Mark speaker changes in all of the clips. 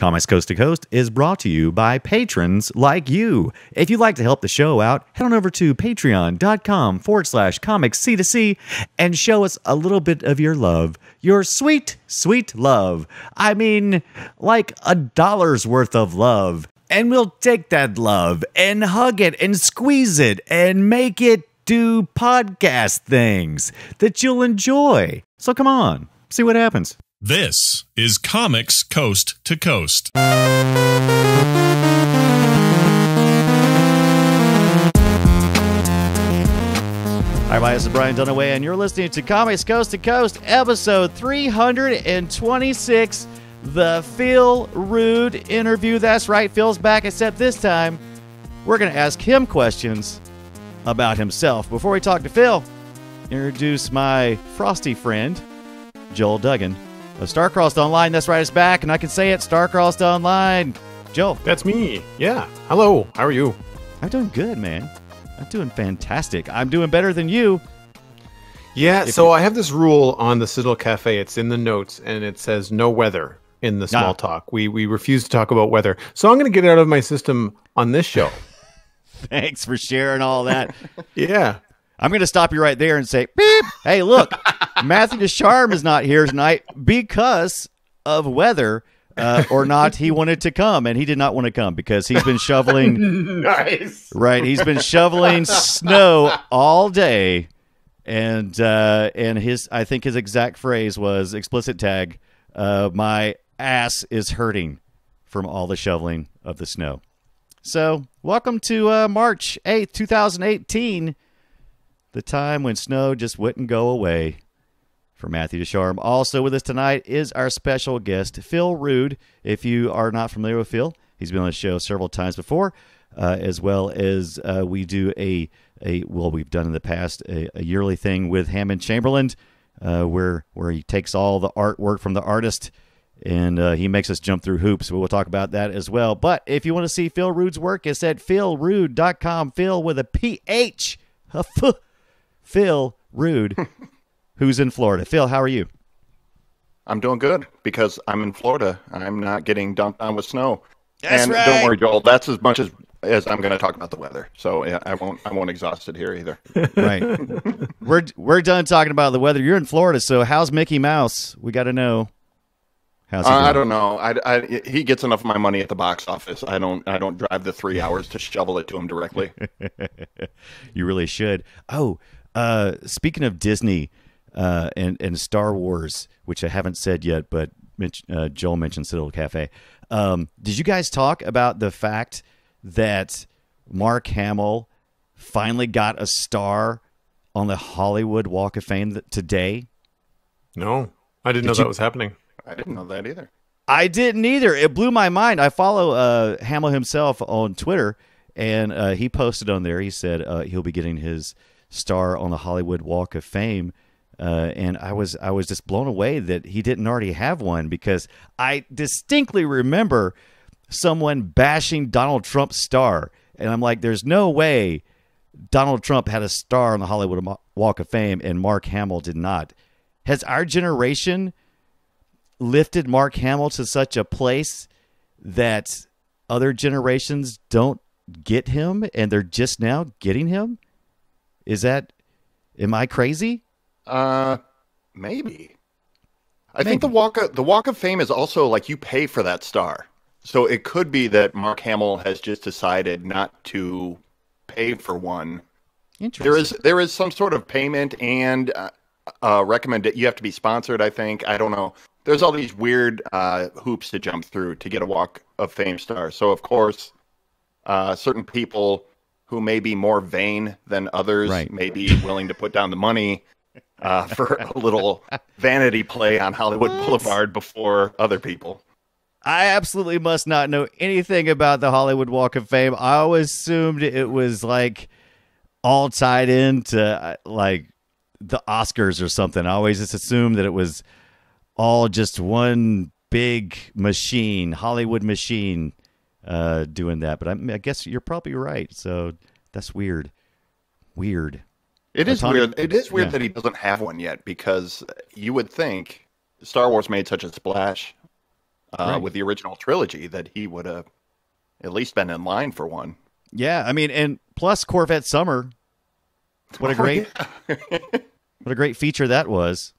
Speaker 1: Comics Coast to Coast is brought to you by patrons like you. If you'd like to help the show out, head on over to patreon.com/comicsc2c and show us a little bit of your love. Your sweet, sweet love. I mean, like $1 worth of love. And we'll take that love and hug it and squeeze it and make it do podcast things that you'll enjoy. So come on, see what happens.
Speaker 2: This is Comics Coast to Coast.
Speaker 1: Hi, this is Brian Dunaway, and you're listening to Comics Coast to Coast, episode 326, the Phil Rood interview. That's right, Phil's back, except this time, we're going to ask him questions about himself. Before we talk to Phil, introduce my frosty friend, Joel Duggan. Starcrossed Online, that's right, it's back, and I can say it, Starcrossed Online. Joel.
Speaker 3: That's me. Yeah. Hello. How are you?
Speaker 1: I'm doing good, man. I'm doing fantastic. I'm doing better than you.
Speaker 3: Yeah, so I have this rule on the Citadel Cafe. It's in the notes, and it says no weather in the small talk. We refuse to talk about weather. So I'm going to get it out of my system on this show.
Speaker 1: Thanks for sharing all that.
Speaker 3: Yeah.
Speaker 1: I'm going to stop you right there and say, beep. Hey, look, Matthew Descharm is not here tonight because of weather or not. He wanted to come, and he did not want to come because he's been shoveling.
Speaker 3: Nice.
Speaker 1: Right. He's been shoveling snow all day. And his, I think his exact phrase was, explicit tag, my ass is hurting from all the shoveling of the snow. So welcome to March 8th, 2018. The time when snow just wouldn't go away for Matthew Descharm. Also with us tonight is our special guest, Phil Rood. If you are not familiar with Phil, he's been on the show several times before, as well as we do we've done in the past a yearly thing with Hammond Chamberlain, where he takes all the artwork from the artist and he makes us jump through hoops. We'll talk about that as well. But if you want to see Phil Rood's work, it's at philrood.com. Phil with a PH. Phil Rood, who's in Florida. Phil, how are you?
Speaker 4: I'm doing good because I'm in Florida. I'm not getting dumped on with snow.
Speaker 1: That's right.
Speaker 4: Don't worry, Joel. That's as much as I'm going to talk about the weather. So yeah, I won't exhaust it here either.
Speaker 1: Right. We're done talking about the weather. You're in Florida, so how's Mickey Mouse? We got to know. How's he doing?
Speaker 4: I don't know. He gets enough of my money at the box office. I don't drive the 3 hours to shovel it to him directly.
Speaker 1: You really should. Oh. Speaking of Disney and Star Wars, which I haven't said yet, but Joel mentioned Citadel Cafe. Did you guys talk about the fact that Mark Hamill finally got a star on the Hollywood Walk of Fame today?
Speaker 3: No, I didn't know that was happening.
Speaker 4: I didn't know that either.
Speaker 1: I didn't either. It blew my mind. I follow Hamill himself on Twitter, and he posted on there. He said he'll be getting his star on the Hollywood Walk of Fame, and I was just blown away that he didn't already have one, because I distinctly remember someone bashing Donald Trump's star, and I'm like, there's no way Donald Trump had a star on the Hollywood Walk of Fame and Mark Hamill did not. Has our generation lifted Mark Hamill to such a place that other generations don't get him and they're just now getting him? Am I crazy?
Speaker 4: Maybe. I think the Walk of Fame is also like you pay for that star. So it could be that Mark Hamill has just decided not to pay for one.
Speaker 1: Interesting.
Speaker 4: There is some sort of payment and recommend it. You have to be sponsored, I think. I don't know. There's all these weird hoops to jump through to get a Walk of Fame star. So of course, certain people who may be more vain than others may be willing to put down the money for a little vanity play on Hollywood Boulevard before other people.
Speaker 1: I absolutely must not know anything about the Hollywood Walk of Fame. I always assumed it was like all tied into like the Oscars or something. I always just assumed that it was all just one big machine, Hollywood machine, doing that. But I guess you're probably right. So that's weird.
Speaker 4: It is weird. It is weird that he doesn't have one yet, because you would think Star Wars made such a splash
Speaker 1: Right.
Speaker 4: with the original trilogy, that he would have at least been in line for one.
Speaker 1: Yeah, I mean, and plus Corvette Summer. What a great, what a great feature that was.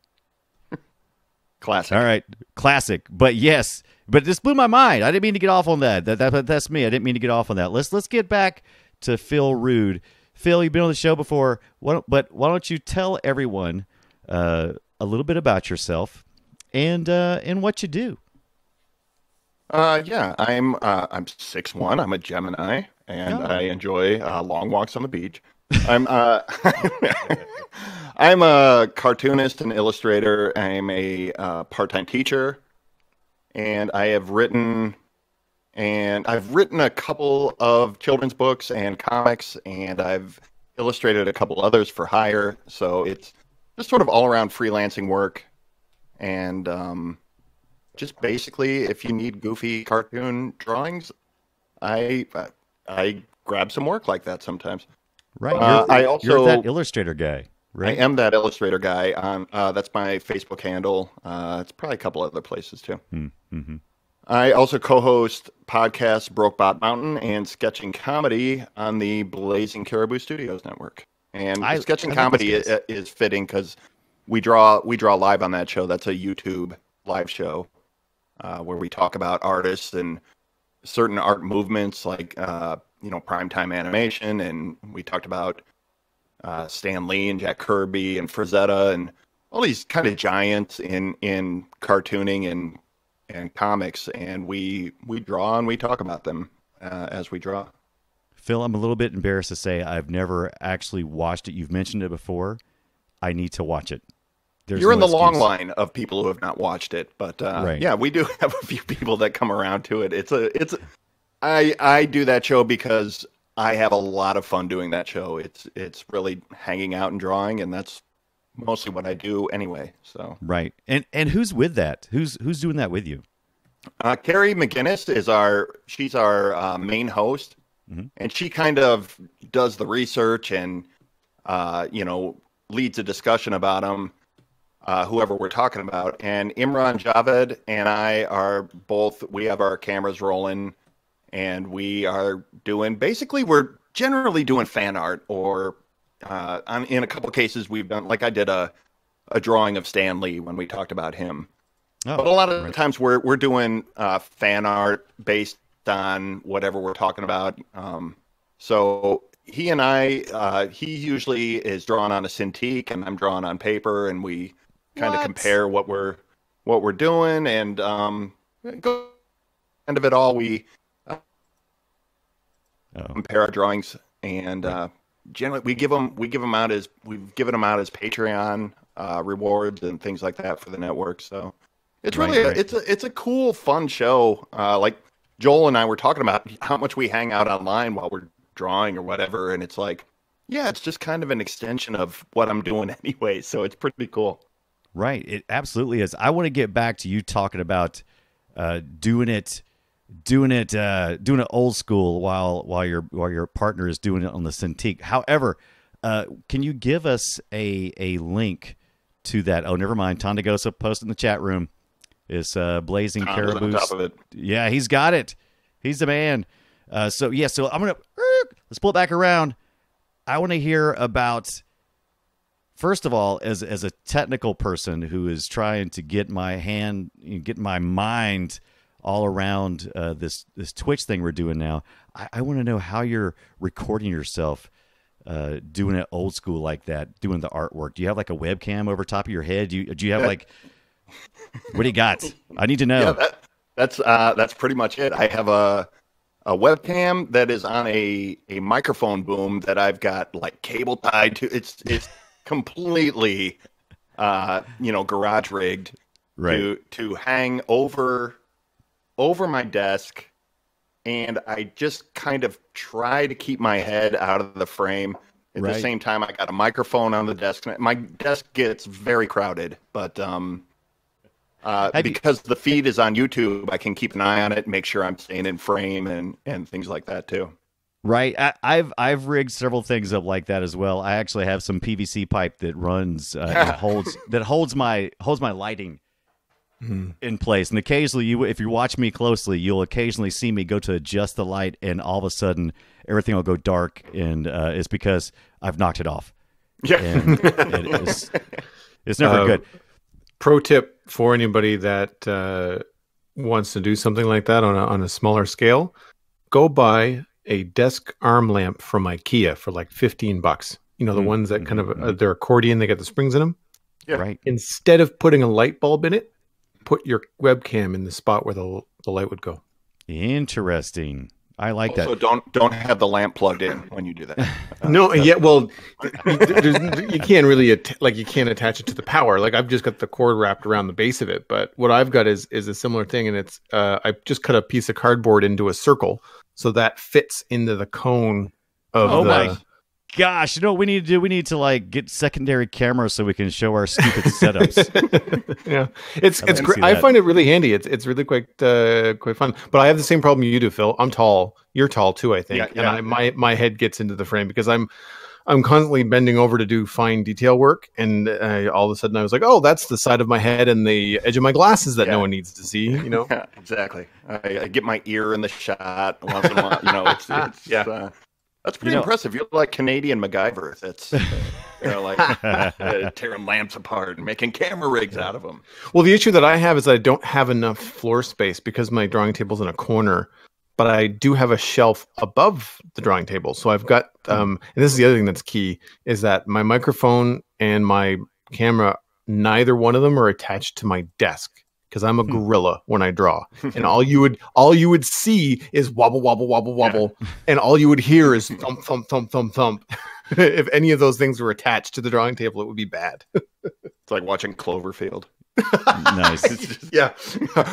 Speaker 4: Classic.
Speaker 1: All right, classic. But yes, but this blew my mind. I didn't mean to get off on that. That's me. I didn't mean to get off on that. Let's get back to Phil Rood. Phil, you've been on the show before. But why don't you tell everyone a little bit about yourself and what you do?
Speaker 4: Yeah, I'm 6'1". I'm a Gemini, and I enjoy long walks on the beach. I'm I'm a cartoonist and illustrator. I'm a part-time teacher, and I've written a couple of children's books and comics, and I've illustrated a couple others for hire. So it's just sort of all-around freelancing work, and just basically, if you need goofy cartoon drawings, I grab some work like that sometimes.
Speaker 1: Right. You're that illustrator guy, right?
Speaker 4: I am that illustrator guy. That's my Facebook handle. It's probably a couple other places too.
Speaker 1: Mm-hmm.
Speaker 4: I also co-host podcasts Brokebot Mountain and Sketching Comedy on the Blazing Caribou Studios network. And Sketching Comedy is fitting because we draw live on that show. That's a YouTube live show where we talk about artists and certain art movements like primetime animation, and we talked about Stan Lee and Jack Kirby and Frazetta and all these kind of giants in cartooning and comics, and we draw and we talk about them as we draw.
Speaker 1: Phil, I'm a little bit embarrassed to say I've never actually watched it. You've mentioned it before. I need to watch it.
Speaker 4: You're in the long line of people who have not watched it, but
Speaker 1: right.
Speaker 4: Yeah, we do have a few people that come around to it. I do that show because I have a lot of fun doing that show. It's really hanging out and drawing, and that's mostly what I do anyway. So
Speaker 1: right, and who's with that? Who's doing that with you?
Speaker 4: Carrie McGinnis she's our main host,
Speaker 1: mm-hmm.
Speaker 4: and she kind of does the research and leads a discussion about them. Whoever we're talking about. And Imran Javed and I we have our cameras rolling, and we're generally doing fan art, or in a couple cases we've done, like I did a drawing of Stan Lee when we talked about him.
Speaker 1: Oh,
Speaker 4: but a lot of times we're doing fan art based on whatever we're talking about. So he and he usually is drawn on a Cintiq, and I'm drawing on paper, and we kind of compare what we're doing, and go end of it all, we compare our drawings, and generally we've given them out as Patreon rewards and things like that for the network. So it's really it's a cool, fun show. Like Joel and I were talking about how much we hang out online while we're drawing or whatever, and it's like, yeah, it's just kind of an extension of what I'm doing anyway. So it's pretty cool.
Speaker 1: Right, it absolutely is. I want to get back to you talking about doing it old school while your partner is doing it on the Cintiq. However, can you give us a link to that? Oh, never mind. Tondagosa posted in the chat room. It's Blazing Caribou.
Speaker 4: On top of it.
Speaker 1: Yeah, he's got it. He's the man. So I'm gonna let's pull it back around. I want to hear about. First of all, as a technical person who is trying to get my mind all around this Twitch thing we're doing now, I want to know how you're recording yourself doing it old school like that, doing the artwork. Do you have like a webcam over top of your head? Do you have like what do you got? I need to know.
Speaker 4: Yeah, that's pretty much it. I have a webcam that is on a microphone boom that I've got like cable tied to. It's completely garage rigged to hang over my desk, and I just kind of try to keep my head out of the frame. At the same time, I got a microphone on the desk. My desk gets very crowded, but because the feed is on YouTube, I can keep an eye on it, make sure I'm staying in frame and things like that too.
Speaker 1: Right. I've rigged several things up like that as well. I actually have some PVC pipe that runs and holds my lighting. in place. And occasionally, if you watch me closely, you'll occasionally see me go to adjust the light, and all of a sudden, everything will go dark, and it's because I've knocked it off.
Speaker 4: Yeah.
Speaker 1: And it's never good.
Speaker 3: Pro tip for anybody that wants to do something like that on a smaller scale, go buy a desk arm lamp from IKEA for like $15. You know, the ones that kind of, they're accordion, they get the springs in them.
Speaker 4: Yeah.
Speaker 1: Right.
Speaker 3: Instead of putting a light bulb in it, put your webcam in the spot where the light would go.
Speaker 1: Interesting. I like
Speaker 4: Also,
Speaker 1: that.
Speaker 4: don't have the lamp plugged in when you do that.
Speaker 3: No, yeah, well, you can't really you can't attach it to the power. Like I've just got the cord wrapped around the base of it, but what I've got is a similar thing, and it's I just cut a piece of cardboard into a circle so that fits into the cone of
Speaker 1: my gosh! You know what we need to do? We need to like get secondary cameras so we can show our stupid setups.
Speaker 3: Yeah, it's great. I find it really handy. It's really quite fun. But I have the same problem you do, Phil. I'm tall. You're tall too, I think.
Speaker 4: Yeah.
Speaker 3: And my head gets into the frame because I'm constantly bending over to do fine detail work, and all of a sudden I was like, oh, that's the side of my head and the edge of my glasses that no one needs to see. You know,
Speaker 4: Yeah, exactly. I get my ear in the shot once in a while. You know, it's that's pretty impressive. You're like Canadian MacGyver. That's like tearing lamps apart and making camera rigs out of them.
Speaker 3: Well, the issue that I have is I don't have enough floor space because my drawing table's in a corner, but I do have a shelf above the drawing table. So I've got, and this is the other thing that's key, is that my microphone and my camera, neither one of them are attached to my desk because I'm a gorilla when I draw. And all you would see is wobble, wobble, wobble, wobble. Yeah. And all you would hear is thump, thump, thump, thump, thump. If any of those things were attached to the drawing table, it would be bad.
Speaker 4: It's like watching Cloverfield.
Speaker 1: Nice.
Speaker 3: Yeah.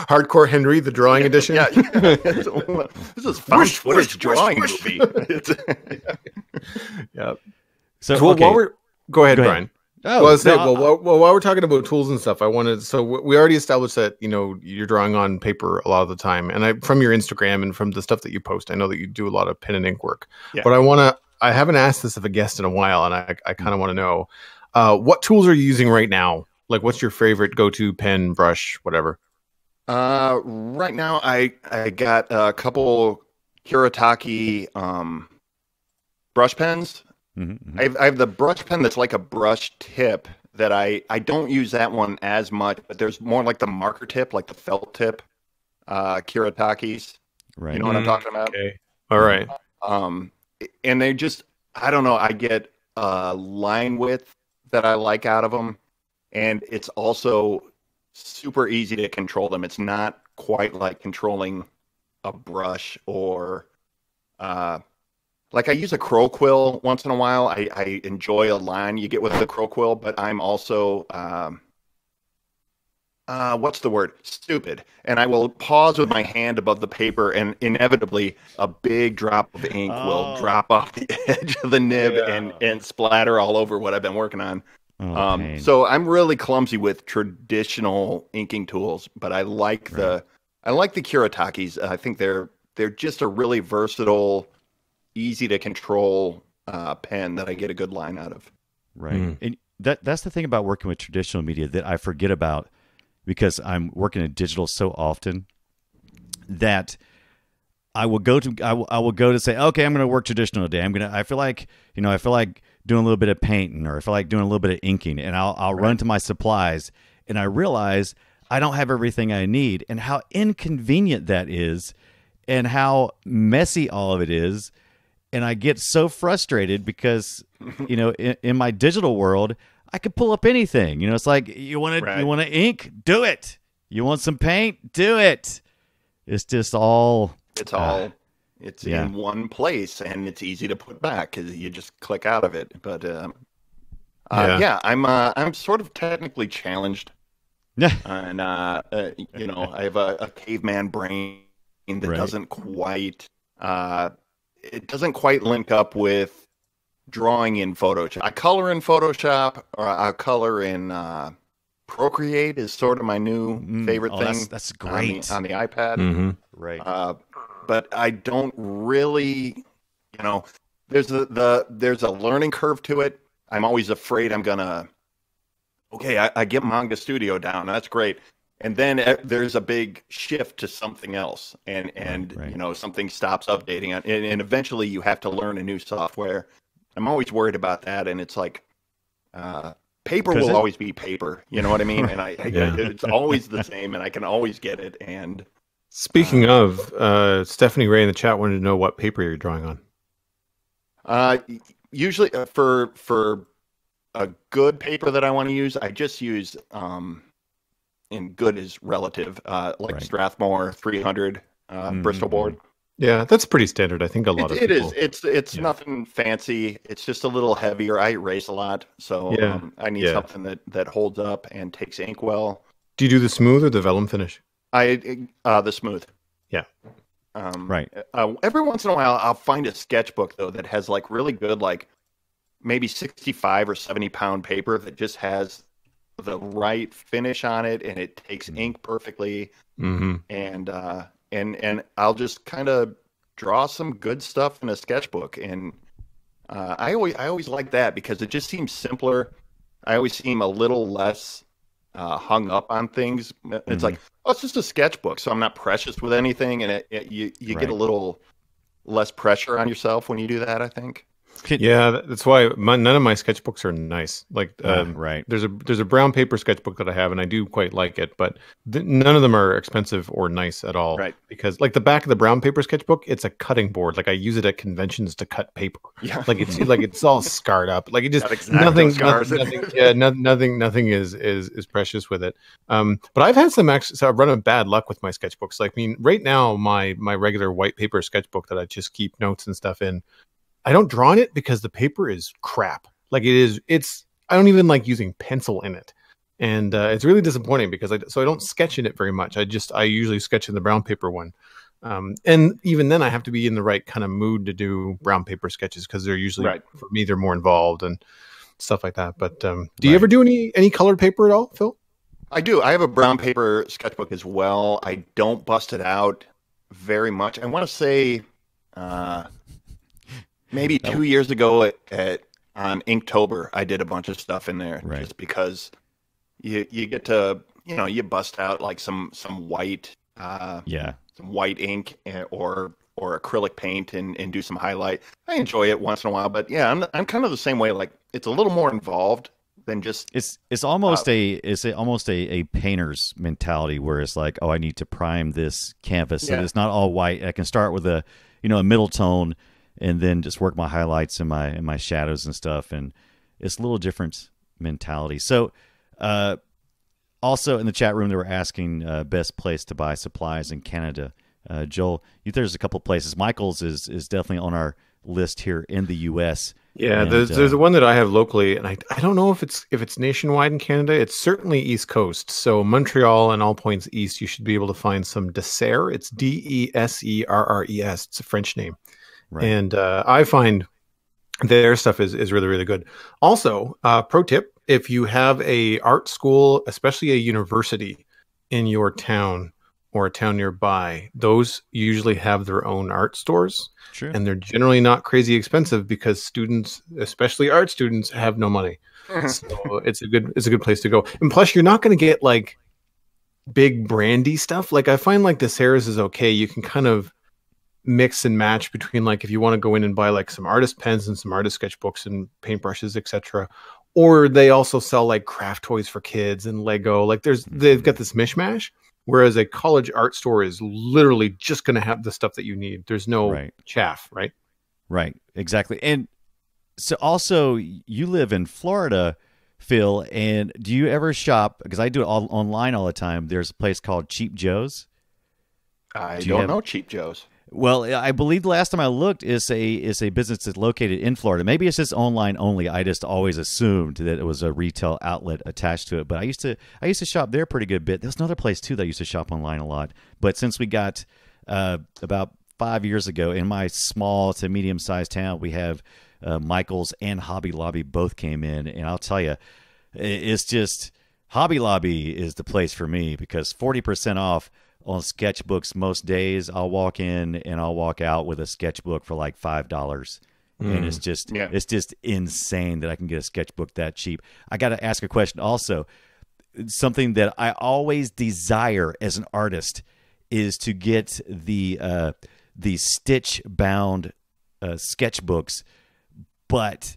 Speaker 3: Hardcore Henry, the drawing edition.
Speaker 4: Yeah. This is found footage drawing movie.
Speaker 3: Yeah.
Speaker 1: So
Speaker 3: go ahead, Brian.
Speaker 1: Oh,
Speaker 3: while we're talking about tools and stuff, we already established that, you know, you're drawing on paper a lot of the time. And from your Instagram and from the stuff that you post, I know that you do a lot of pen and ink work. Yeah. But I haven't asked this of a guest in a while, and I kind of want to know, what tools are you using right now? Like, what's your favorite go-to pen, brush, whatever?
Speaker 4: Right now, I got a couple Kuretake brush pens.
Speaker 1: Mm-hmm.
Speaker 4: I have the brush pen that's like a brush tip that I don't use that one as much, but there's more like the marker tip, like the felt tip, Kuretake's.
Speaker 1: Right.
Speaker 4: You know what I'm talking about?
Speaker 3: Okay. All right.
Speaker 4: And they just, I don't know, I get line width that I like out of them. And it's also super easy to control them. It's not quite like controlling a brush or, like I use a crow quill once in a while. I enjoy a line you get with the crow quill, but I'm also, what's the word? Stupid. And I will pause with my hand above the paper, and inevitably a big drop of ink will drop off the edge of the nib and splatter all over what I've been working on. So I'm really clumsy with traditional inking tools, but I like the Kuretake's. I think they're just a really versatile, easy to control pen that I get a good line out of.
Speaker 1: Right. And that's the thing about working with traditional media that I forget about, because I'm working in digital so often that I will go to say, okay, I'm going to work traditional today. I feel like doing a little bit of painting, or I feel like doing a little bit of inking, and I'll run to my supplies, and I realize I don't have everything I need, and how inconvenient that is, and how messy all of it is. And I get so frustrated because, you know, in my digital world, I could pull up anything. You know, it's like, you want to ink? Do it. You want some paint? Do it. It's just all.
Speaker 4: It's in one place, and it's easy to put back because you just click out of it. But I'm sort of technically challenged.
Speaker 1: Yeah.
Speaker 4: And you know, I have a caveman brain that doesn't quite. It doesn't quite link up with drawing in Photoshop. I color in Photoshop, or I color in Procreate is sort of my new favorite thing.
Speaker 1: That's great
Speaker 4: on the iPad.
Speaker 3: Mm-hmm.
Speaker 1: Right.
Speaker 4: But I don't really, you know, there's a learning curve to it. I'm always afraid I'm gonna. Okay, I get Manga Studio down. That's great. and then there's a big shift to something else, and
Speaker 1: Right.
Speaker 4: you know, something stops updating, and eventually you have to learn a new software. I'm always worried about that, and it's like paper will always be paper. You know what I mean? And it's always the same, and I can always get it. And
Speaker 3: Speaking of, Stephanie Ray in the chat wanted to know what paper you're drawing on.
Speaker 4: Usually for a good paper that I want to use, I just use and good is relative, like Strathmore 300 Bristol board.
Speaker 3: Yeah, that's pretty standard. I think a lot of people.
Speaker 4: It is. It's nothing fancy. It's just a little heavier. I erase a lot, so I need something that holds up and takes ink well.
Speaker 3: Do you do the smooth or the vellum finish?
Speaker 4: The smooth.
Speaker 3: Yeah.
Speaker 4: Every once in a while, I'll find a sketchbook though that has like really good, like maybe 65 or 70 pound paper that just has the right finish on it, and it takes ink perfectly. And I'll just kind of draw some good stuff in a sketchbook, and I always like that because it just seems simpler. I always seem a little less hung up on things. It's like, oh, it's just a sketchbook, so I'm not precious with anything, and you get a little less pressure on yourself when you do that, I think.
Speaker 3: Yeah, that's why none of my sketchbooks are nice. Like, there's a brown paper sketchbook that I have, and I do quite like it, but none of them are expensive or nice at all.
Speaker 4: Right.
Speaker 3: Because, like, the back of the brown paper sketchbook, it's a cutting board. Like, I use it at conventions to cut paper.
Speaker 4: Yeah.
Speaker 3: Like it's all scarred up. Like, it just nothing is precious with it. But I've had so I've run of bad luck with my sketchbooks. Like, I mean, right now my regular white paper sketchbook that I just keep notes and stuff in, I don't draw on it because the paper is crap. Like I don't even like using pencil in it. And it's really disappointing because I don't sketch in it very much. I usually sketch in the brown paper one. And even then I have to be in the right kind of mood to do brown paper sketches because they're usually, for me, they're more involved and stuff like that. But do you ever do any colored paper at all, Phil?
Speaker 4: I do. I have a brown paper sketchbook as well. I don't bust it out very much. I want to say... maybe 2 years ago on Inktober, I did a bunch of stuff in there just because you get to, you know, you bust out like some white some white ink or acrylic paint and do some highlight. I enjoy it once in a while, but yeah, I'm kind of the same way. Like, it's a little more involved than just
Speaker 1: it's almost a painter's mentality where it's like, oh, I need to prime this canvas so it's not all white. I can start with a middle tone and then just work my highlights and my shadows and stuff. And it's a little different mentality. So also in the chat room, they were asking best place to buy supplies in Canada. Joel, there's a couple places. Michael's is definitely on our list here in the U.S.
Speaker 3: Yeah, there's one that I have locally, and I don't know if it's nationwide in Canada. It's certainly East Coast. So Montreal and all points east, you should be able to find some Desserres. It's Deserres. It's a French name. Right. And I find their stuff is really, really good. Also, pro tip, if you have a art school, especially a university in your town or a town nearby, those usually have their own art stores.
Speaker 1: True. And
Speaker 3: they're generally not crazy expensive because students, especially art students, have no money. So it's a good place to go. And plus, you're not going to get like big brandy stuff. Like, I find like Desserres is okay. You can kind of mix and match between, like, if you want to go in and buy like some artist pens and some artist sketchbooks and paintbrushes, etc. Or they also sell like craft toys for kids and Lego. Like, they've got this mishmash. Whereas a college art store is literally just going to have the stuff that you need. There's no chaff, right?
Speaker 1: Right, exactly. And so also, you live in Florida, Phil, and do you ever shop? Because I do it all online all the time. There's a place called Cheap Joe's.
Speaker 4: I don't know Cheap Joe's.
Speaker 1: Well, I believe the last time I looked is a business that's located in Florida. Maybe it's just online only. I just always assumed that it was a retail outlet attached to it. But I used to shop there a pretty good bit. There's another place too that I used to shop online a lot. But since we got about 5 years ago in my small to medium sized town, we have Michael's and Hobby Lobby both came in, and I'll tell you, it's just Hobby Lobby is the place for me because 40% off on sketchbooks most days. I'll walk in and I'll walk out with a sketchbook for like $5. And it's just insane that I can get a sketchbook that cheap. I got to ask a question also. something that I always desire as an artist is to get the stitch bound sketchbooks, but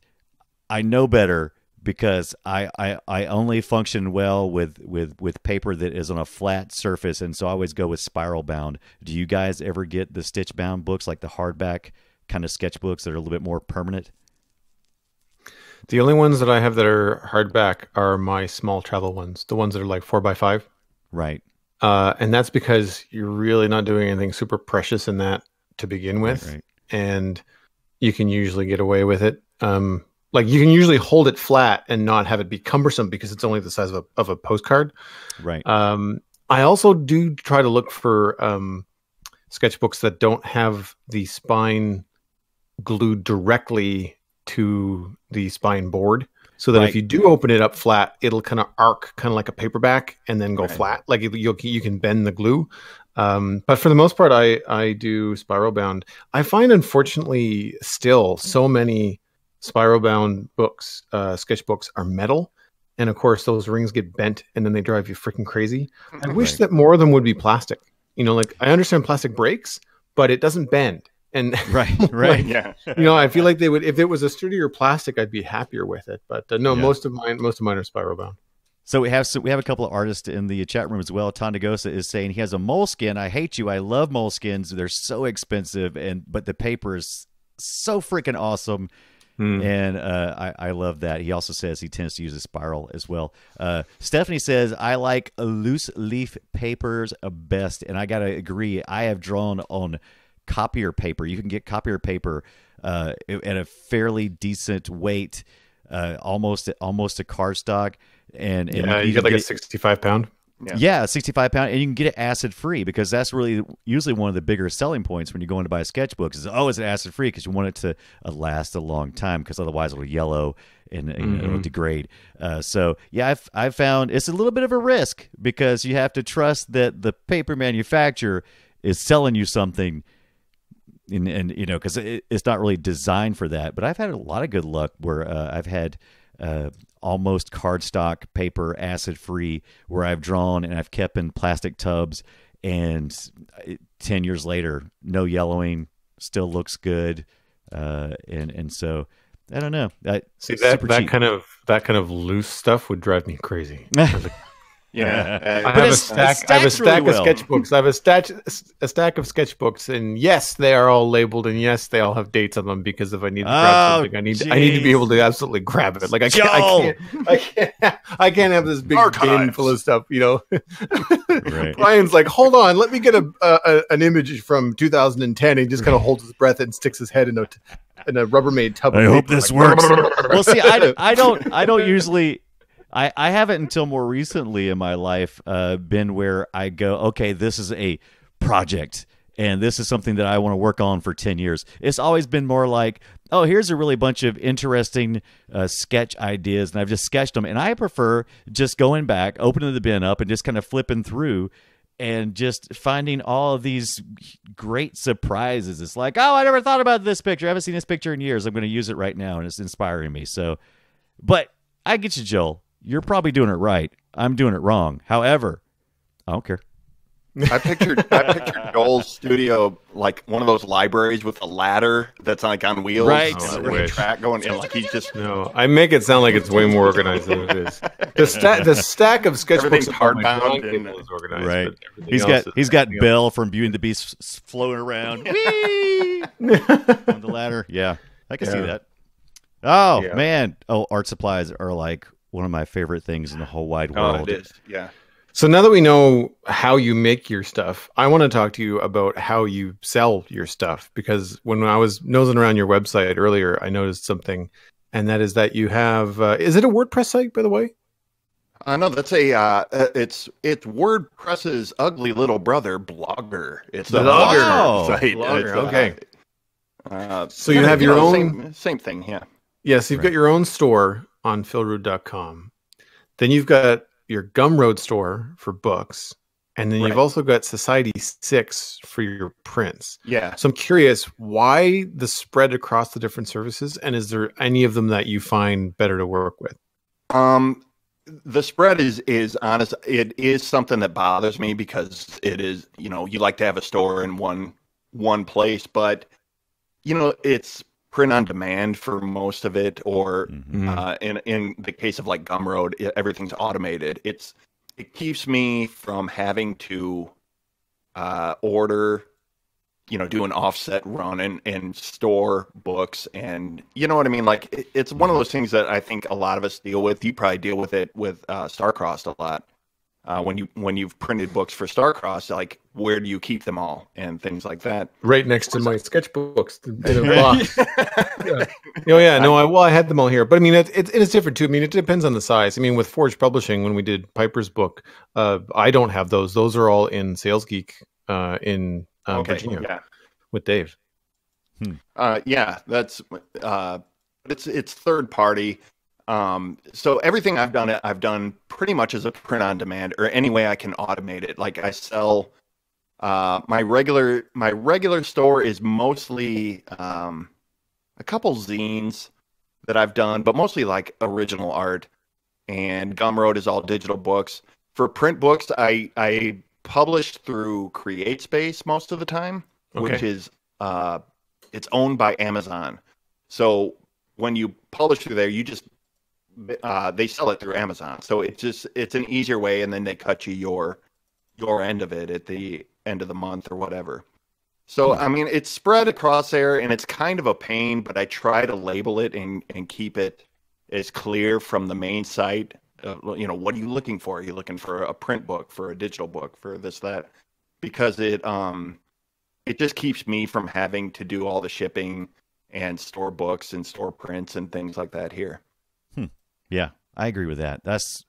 Speaker 1: I know better because I only function well with paper that is on a flat surface, and so I always go with spiral bound. Do you guys ever get the stitch bound books, like the hardback kind of sketchbooks that are a little bit more permanent?
Speaker 3: The only ones that I have that are hardback are my small travel ones, the ones that are like 4x5.
Speaker 1: Right.
Speaker 3: And that's because you're really not doing anything super precious in that to begin with.
Speaker 1: Right.
Speaker 3: And you can usually get away with it. Like you can usually hold it flat and not have it be cumbersome because it's only the size of a postcard.
Speaker 1: Right.
Speaker 3: I also do try to look for sketchbooks that don't have the spine glued directly to the spine board, so that if you do open it up flat, it'll kind of arc, kind of like a paperback, and then go flat. Like you can bend the glue. But for the most part, I do spiral bound. I find, unfortunately, still so many spiral bound books, sketchbooks, are metal, and of course those rings get bent, and then they drive you freaking crazy. I wish that more of them would be plastic. You know, like I understand plastic breaks, but it doesn't bend. And
Speaker 1: right.
Speaker 4: Yeah.
Speaker 3: You know, I feel like they would, if it was a sturdier plastic, I'd be happier with it. But no, most of mine are spiral bound.
Speaker 1: So we have a couple of artists in the chat room as well. Tandagosa is saying he has a moleskin. I hate you. I love moleskins. They're so expensive, but the paper is so freaking awesome. And I love that. He also says he tends to use a spiral as well. Stephanie says, I like loose leaf papers best. And I got to agree. I have drawn on copier paper. You can get copier paper at a fairly decent weight, almost a cardstock. And
Speaker 3: you get like a 65 pound.
Speaker 1: Yeah, 65 pound, and you can get it acid free, because that's really usually one of the bigger selling points when you're going to buy a sketchbook is, it's acid free, because you want it to last a long time, because otherwise it'll yellow and it'll degrade. So yeah, I've found it's a little bit of a risk, because you have to trust that the paper manufacturer is selling you something. And you know, because it's not really designed for that. But I've had a lot of good luck where I've had almost cardstock paper, acid free, where I've drawn and I've kept in plastic tubs, and 10 years later, no yellowing, still looks good, and so I don't know.
Speaker 3: See, that kind of loose stuff would drive me crazy.
Speaker 4: Yeah,
Speaker 3: I have a stack of sketchbooks. I have a stack of sketchbooks, and yes, they are all labeled, and yes, they all have dates on them, because if I need to grab something, I need to be able to absolutely grab it. Like I can't have this big bin full of stuff. You know,
Speaker 1: Right.
Speaker 3: Brian's like, hold on, let me get an image from 2010. And he just kind of holds his breath and sticks his head in a Rubbermaid tub.
Speaker 1: I hope this works. Well, see, I don't usually. I haven't until more recently in my life been where I go, okay, this is a project, and this is something that I want to work on for 10 years. It's always been more like, oh, here's a really bunch of interesting sketch ideas, and I've just sketched them. And I prefer just going back, opening the bin up, and just kind of flipping through and just finding all of these great surprises. It's like, oh, I never thought about this picture. I haven't seen this picture in years. I'm going to use it right now, and it's inspiring me. So, but I get you, Joel. You're probably doing it right. I'm doing it wrong. However, I don't care.
Speaker 4: I pictured Joel's studio like one of those libraries with a ladder that's like on wheels,
Speaker 1: right?
Speaker 4: And a track going, and like he's just
Speaker 3: I make it sound like it's way more organized than it is. The stack of sketchbooks
Speaker 4: hardbound
Speaker 3: is organized,
Speaker 1: right?
Speaker 3: But
Speaker 1: He's got Belle from Beauty and the Beast floating around Whee! On the ladder. Yeah, I can see that. Oh man! Oh, art supplies are like one of my favorite things in the whole wide world.
Speaker 4: Oh, it is. Yeah.
Speaker 3: So now that we know how you make your stuff, I want to talk to you about how you sell your stuff, because when I was nosing around your website earlier, I noticed something, and that is that you have, is it a WordPress site, by the way?
Speaker 4: No, that's it's WordPress's ugly little brother, Blogger. It's a Blogger site.
Speaker 3: Blogger, okay. So
Speaker 4: yeah,
Speaker 3: you have your own...
Speaker 4: Same thing, yeah.
Speaker 3: Yes, you've got your own store on philrood.com. Then you've got your Gumroad store for books, and then you've also got Society 6 for your prints.
Speaker 4: Yeah.
Speaker 3: So I'm curious, why the spread across the different services, and is there any of them that you find better to work with?
Speaker 4: the spread is honest. It is something that bothers me because it is, you know, you like to have a store in one place, but you know, it's print on demand for most of it, or in the case of like Gumroad, everything's automated. It keeps me from having to order, you know, do an offset run and store books, and you know what I mean? Like it's one of those things that I think a lot of us deal with. You probably deal with it with Starcrossed a lot. When you've printed books for Starcrossed, like where do you keep them all and things like that?
Speaker 3: Right next to my sketchbooks in a box. Yeah. Oh yeah, no, I had them all here, but I mean it's different too. I mean it depends on the size. I mean with Forge Publishing, when we did Piper's book, I don't have those. Those are all in Sales Geek in Virginia with Dave.
Speaker 4: Yeah, that's it's third party. So everything I've done pretty much as a print on demand, or any way I can automate it. Like I sell my regular store is mostly a couple zines that I've done, but mostly like original art, and Gumroad is all digital books. For print books, I publish through CreateSpace most of the time, which is it's owned by Amazon. So when you publish through there, you just they sell it through Amazon. So it's an easier way, and then they cut you your end of it at the end of the month or whatever. So I mean, it's spread across there, and it's kind of a pain, but I try to label it and keep it as clear from the main site. You know, what are you looking for? Are you looking for a print book, for a digital book, for this, that? Because it just keeps me from having to do all the shipping and store books and store prints and things like that here.
Speaker 1: Yeah, I agree with that. That's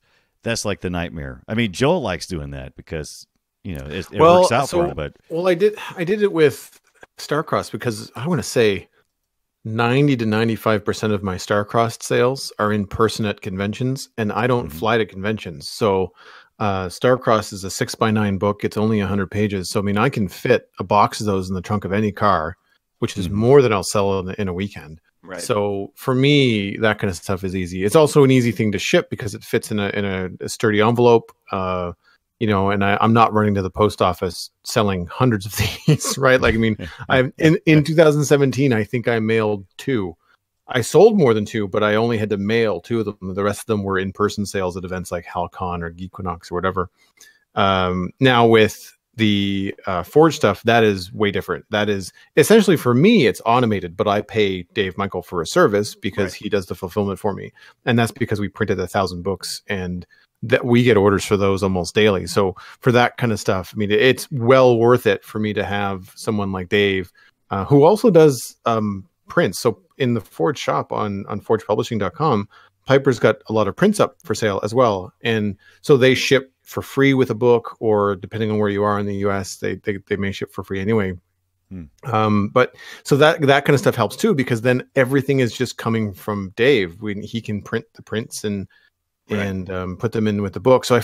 Speaker 1: like the nightmare. I mean, Joel likes doing that because, you know, it works out for him. But
Speaker 3: I did it with Starcrossed because I want to say 90 to 95% of my Starcrossed sales are in person at conventions, and I don't fly to conventions. So Starcrossed is a 6x9 book. It's only 100 pages. So I mean, I can fit a box of those in the trunk of any car, which is more than I'll sell in a weekend.
Speaker 4: Right.
Speaker 3: So for me, that kind of stuff is easy. It's also an easy thing to ship because it fits in a sturdy envelope. You know, and I'm not running to the post office selling hundreds of these, right? Like, I mean, in 2017, I think I mailed 2. I sold more than 2, but I only had to mail 2 of them. The rest of them were in-person sales at events like HalCon or Geequinox or whatever. Now with the Forge stuff, that is way different. That is essentially, for me, it's automated, but I pay Dave Michael for a service because he does the fulfillment for me. And that's because we printed 1,000 books, and that we get orders for those almost daily. So for that kind of stuff, I mean, it's well worth it for me to have someone like Dave, who also does prints. So in the Forge shop on forgepublishing.com, Piper's got a lot of prints up for sale as well. And so they ship for free with a book, or depending on where you are in the US, they may ship for free anyway. But so that kind of stuff helps too, because then everything is just coming from Dave. He can print the prints and put them in with the book. So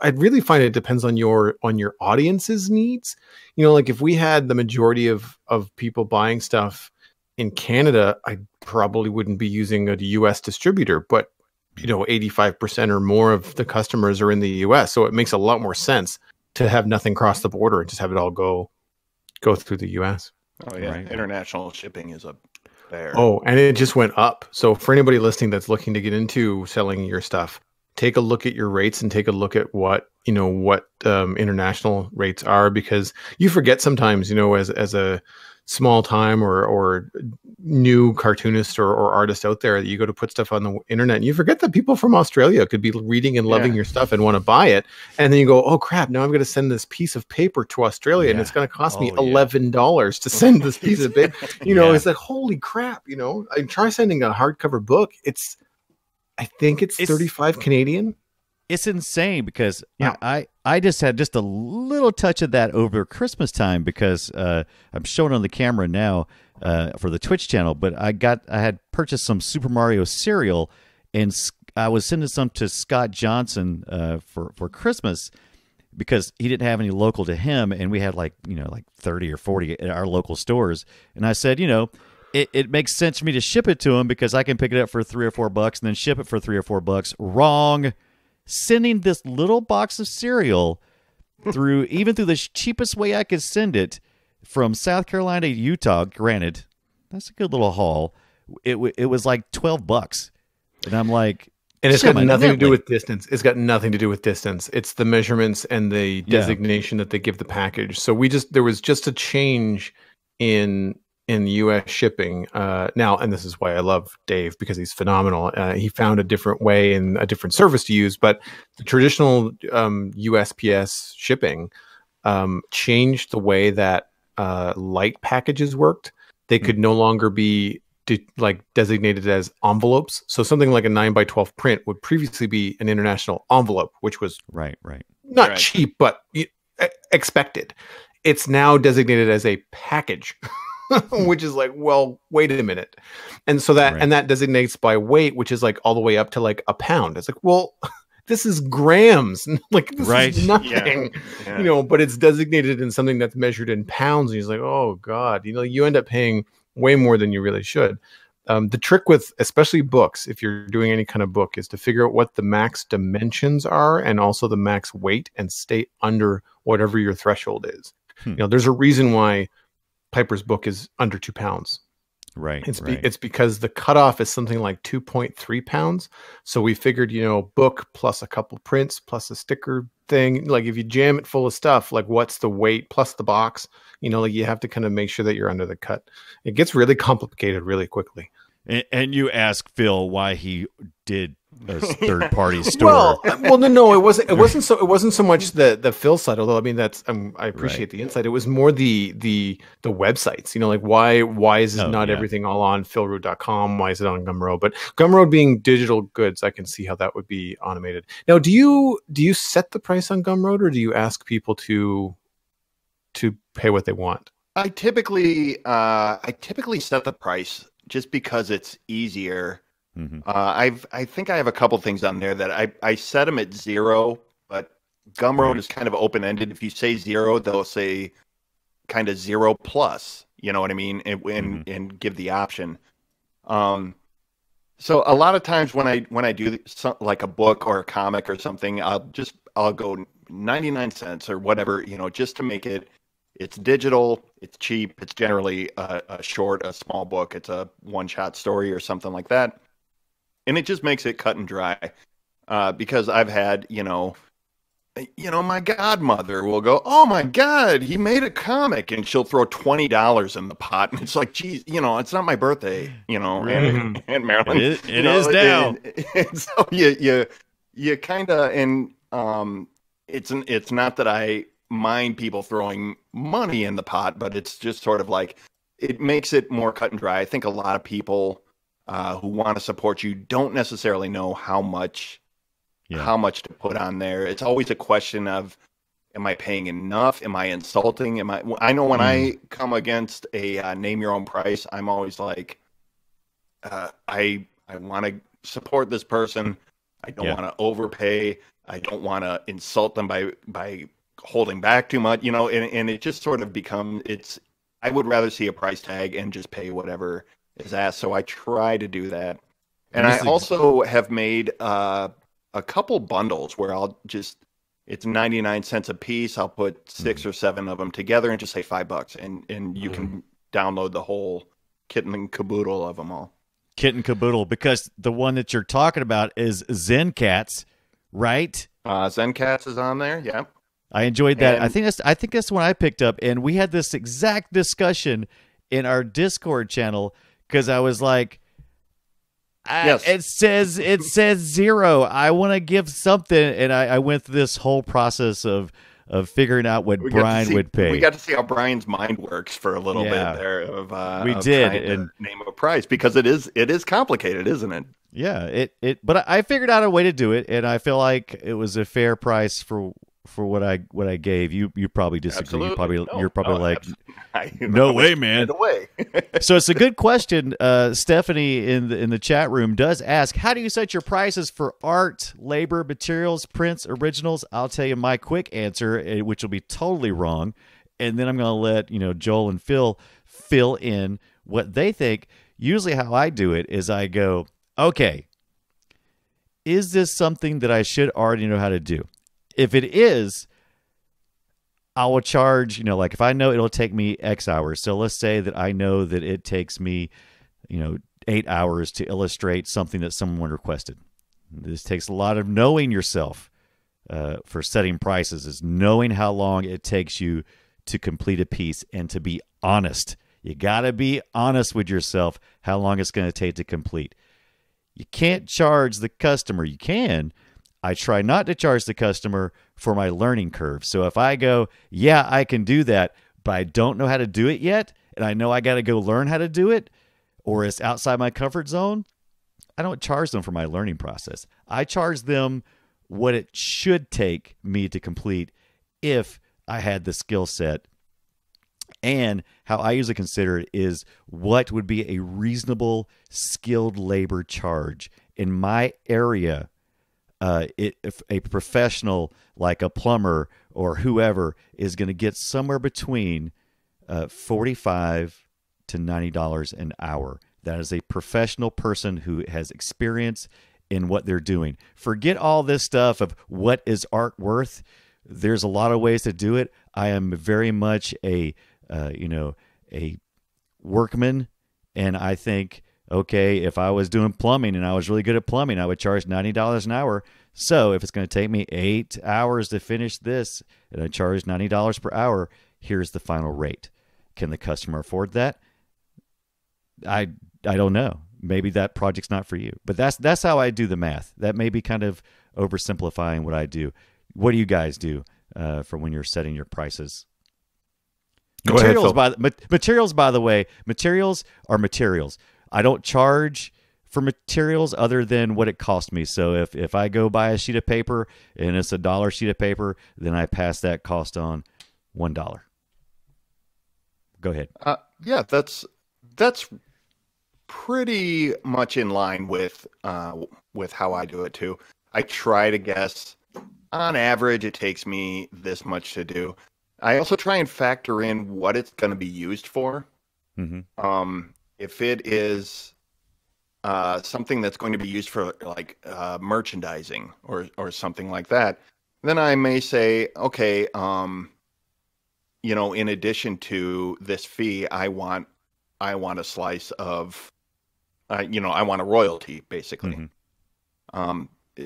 Speaker 3: I really find it depends on your audience's needs. You know, like if we had the majority of people buying stuff in Canada, I probably wouldn't be using a US distributor, but you know, 85% or more of the customers are in the US. So it makes a lot more sense to have nothing cross the border and just have it all go through the US.
Speaker 4: Oh yeah. Right. International shipping is up there.
Speaker 3: Oh, and it just went up. So for anybody listening that's looking to get into selling your stuff, take a look at your rates and take a look at what international rates are, because you forget sometimes, you know, as a small time or new cartoonist or artist out there, that you go to put stuff on the internet and you forget that people from Australia could be reading and loving your stuff and want to buy it. And then you go, oh crap, now I'm going to send this piece of paper to Australia and it's going to cost me $11 to send this piece of paper. You know, it's like, holy crap, you know, I try sending a hardcover book. I think it's 35 Canadian.
Speaker 1: It's insane because I just had just a little touch of that over Christmas time, because I'm showing on the camera now for the Twitch channel, but I had purchased some Super Mario cereal, and I was sending some to Scott Johnson for Christmas, because he didn't have any local to him, and we had like 30 or 40 at our local stores. And I said, it makes sense for me to ship it to him because I can pick it up for $3 or $4 and then ship it for $3 or $4. Wrong. sending this little box of cereal through the cheapest way I could send it from South Carolina to Utah. Granted, that's a good little haul. It was like $12, and I'm like,
Speaker 3: and it's got nothing to do with distance. It's got nothing to do with distance. It's the measurements and the designation that they give the package. So there was just a change in U.S. shipping now, and this is why I love Dave, because he's phenomenal. He found a different way and a different service to use, but the traditional USPS shipping changed the way that light packages worked. They could no longer be designated as envelopes. So something like a 9x12 print would previously be an international envelope, which was not cheap, but expected. It's now designated as a package. Which is like, well, wait a minute. And so that designates by weight, which is like all the way up to like a pound. It's like, well, this is grams. Like, this is nothing, but it's designated in something that's measured in pounds. And he's like, oh God, you end up paying way more than you really should. The trick with especially books, if you're doing any kind of book, is to figure out what the max dimensions are and also the max weight, and stay under whatever your threshold is. There's a reason why Piper's book is under 2 pounds.
Speaker 1: Right.
Speaker 3: It's because the cutoff is something like 2.3 pounds. So we figured, book plus a couple prints plus a sticker thing. Like if you jam it full of stuff, like what's the weight plus the box? You have to kind of make sure that you're under the cut. It gets really complicated really quickly.
Speaker 1: And you ask Phil why he did a third-party store.
Speaker 3: No, it wasn't so much the Phil side. Although I mean I appreciate the insight. It was more the websites. Like why is not everything all on philrood.com? Why is it on Gumroad? But Gumroad being digital goods, I can see how that would be automated. Now, do you set the price on Gumroad, or do you ask people to pay what they want?
Speaker 4: I typically set the price just because it's easier.
Speaker 1: Mm-hmm.
Speaker 4: I think I have a couple things on there that I set them at 0, but Gumroad is kind of open-ended. If you say 0, they'll say kind of 0 plus, you know what I mean? And give the option. So a lot of times when I do like a book or a comic or something, I'll go 99 cents or whatever, just to make it's digital, it's cheap, it's generally a small book, it's a one-shot story or something like that. And it just makes it cut and dry, because I've had, my godmother will go, oh my God, he made a comic, and she'll throw $20 in the pot, and it's like, geez, it's not my birthday, and Marilyn,
Speaker 1: it is now.
Speaker 4: And so you kind of, and it's not that I mind people throwing money in the pot, but it's just sort of like, it makes it more cut and dry. I think a lot of people who want to support you don't necessarily know how much to put on there. It's always a question of, am I paying enough? Am I insulting? I know when I come against a name your own price, I'm always like, I want to support this person. I don't want to overpay. I don't want to insult them by holding back too much, and it just sort of I would rather see a price tag and just pay whatever is asked. So I try to do that. And I also have made a couple bundles where it's 99 cents a piece. I'll put 6 or 7 of them together and just say $5, and you can download the whole kit and caboodle of them all.
Speaker 1: Kit and caboodle, because the one that you're talking about is Zen Cats, right?
Speaker 4: Zen Cats is on there, yeah.
Speaker 1: I enjoyed that. And I think that's one I picked up, and we had this exact discussion in our Discord channel, because I was like, it says 0. I want to give something, and I went through this whole process of figuring out what Brian would pay.
Speaker 4: We got to see how Brian's mind works for a little bit there.
Speaker 1: We did, and
Speaker 4: name a price, because it is complicated, isn't it?
Speaker 1: Yeah, but I figured out a way to do it, and I feel like it was a fair price for what I gave. You probably disagree.
Speaker 4: Absolutely.
Speaker 1: You're probably like, no way, man.
Speaker 4: No way.
Speaker 1: So it's a good question. Stephanie in the chat room does ask, how do you set your prices for art, labor, materials, prints, originals? I'll tell you my quick answer, which will be totally wrong, and then I'm going to let Joel and Phil fill in what they think. Usually how I do it is I go, okay, is this something that I should already know how to do? If it is, I will charge, like if I know it'll take me X hours. So let's say that I know that it takes me, 8 hours to illustrate something that someone requested. This takes a lot of knowing yourself for setting prices, is knowing how long it takes you to complete a piece and to be honest. You got to be honest with yourself how long it's going to take to complete. You can't charge the customer. You can. I try not to charge the customer for my learning curve. So if I go, yeah, I can do that, but I don't know how to do it yet, and I know I got to go learn how to do it, or it's outside my comfort zone, I don't charge them for my learning process. I charge them what it should take me to complete if I had the skill set. And how I usually consider it is what would be a reasonable skilled labor charge in my area. If a professional like a plumber or whoever is going to get somewhere between $45 to $90 an hour. That is a professional person who has experience in what they're doing. Forget all this stuff of what is art worth. There's a lot of ways to do it. I am very much a workman, and I think, okay, if I was doing plumbing and I was really good at plumbing, I would charge $90 an hour. So if it's going to take me 8 hours to finish this and I charge $90 per hour, here's the final rate. Can the customer afford that? I don't know. Maybe that project's not for you. But that's how I do the math. That may be kind of oversimplifying what I do. What do you guys do for when you're setting your prices? Materials, by the way, materials are materials. I don't charge for materials other than what it cost me. So if I go buy a sheet of paper and it's $1 sheet of paper, then I pass that cost on $1. Go ahead.
Speaker 4: Yeah, that's pretty much in line with how I do it too. I try to guess. On average, it takes me this much to do. I also try and factor in what it's going to be used for. Mm-hmm. If it is something that's going to be used for like merchandising or something like that, then I may say, okay, in addition to this fee, I want a slice of, I want a royalty basically. Mm-hmm.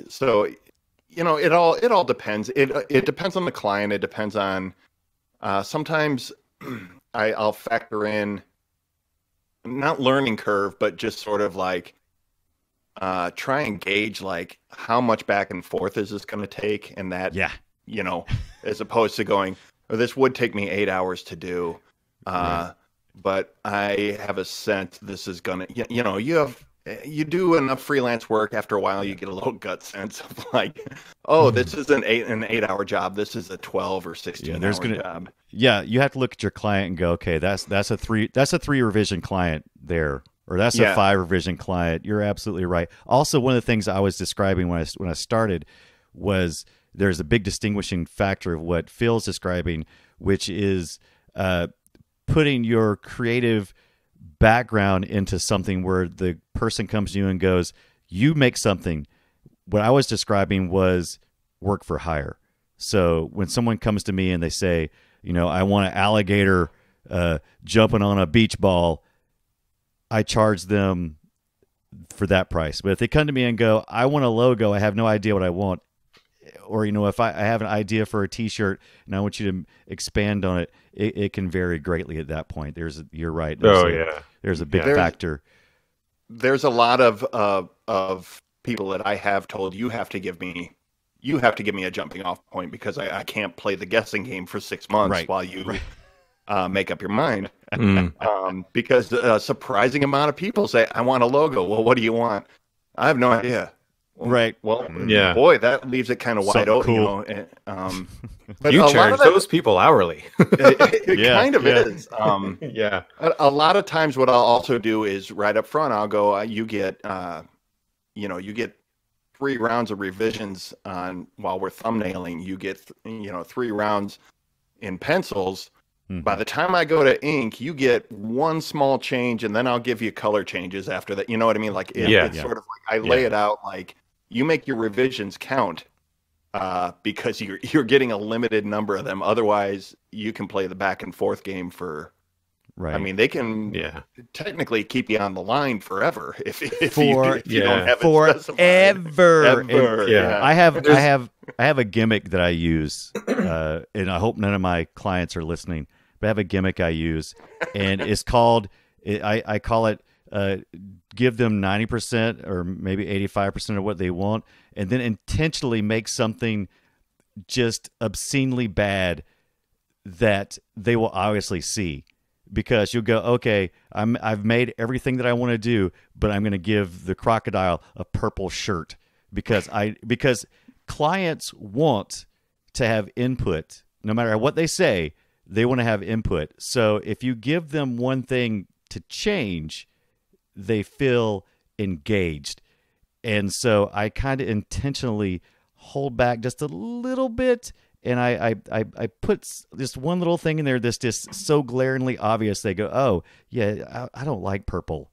Speaker 4: So, it all depends. It depends on the client. It depends on. Sometimes I'll factor in not learning curve, but just sort of like try and gauge like how much back and forth is this going to take, and that as opposed to going, oh, this would take me 8 hours to do, right. But I have a sense this is gonna. You do enough freelance work, after a while you get a little gut sense of like, oh, this is an 8-hour job. This is a 12 or 16-hour job.
Speaker 1: Yeah, you have to look at your client and go, okay, that's a 3 revision client there, or that's a 5 revision client. You're absolutely right. Also, one of the things I was describing when I started was there's a big distinguishing factor of what Phil's describing, which is putting your creative background into something where the person comes to you and goes, you make something. What I was describing was work for hire. So when someone comes to me and they say, I want an alligator jumping on a beach ball, I charge them for that price. But if they come to me and go, I want a logo, I have no idea what I want, or if I have an idea for a T-shirt and I want you to expand on it, it can vary greatly at that point. You're right. There's a big factor.
Speaker 4: There's a lot of people that I have told, you have to give me a jumping off point, because I can't play the guessing game for 6 months while you make up your mind. Because a surprising amount of people say, I want a logo. Well, what do you want? I have no idea.
Speaker 1: Right.
Speaker 4: Well, boy, that leaves it kind of wide open.
Speaker 1: Cool.
Speaker 4: But
Speaker 3: you charge those people hourly.
Speaker 4: It kind of is. A lot of times, what I'll also do is right up front, I'll go, you get 3 rounds of revisions on while we're thumbnailing. You get 3 rounds in pencils. Mm-hmm. By the time I go to ink, you get 1 small change, and then I'll give you color changes after that. You know what I mean? Like it's sort of like I lay it out like, you make your revisions count because you're getting a limited number of them. Otherwise, you can play the back and forth game for.
Speaker 1: Right.
Speaker 4: I mean, they can technically keep you on the line forever if you don't have it specified.
Speaker 1: Ever.
Speaker 4: Yeah.
Speaker 1: I have a gimmick that I use, and I hope none of my clients are listening. But I have a gimmick I use, and it's called. I call it. Give them 90% or maybe 85% of what they want, and then intentionally make something just obscenely bad that they will obviously see. Because you'll go, okay, I've made everything that I want to do, but I'm going to give the crocodile a purple shirt because clients want to have input. No matter what they say, they want to have input. So if you give them one thing to change, they feel engaged. And so I kind of intentionally hold back just a little bit. And I put just one little thing in there that's just so glaringly obvious. They go, oh, yeah, I don't like purple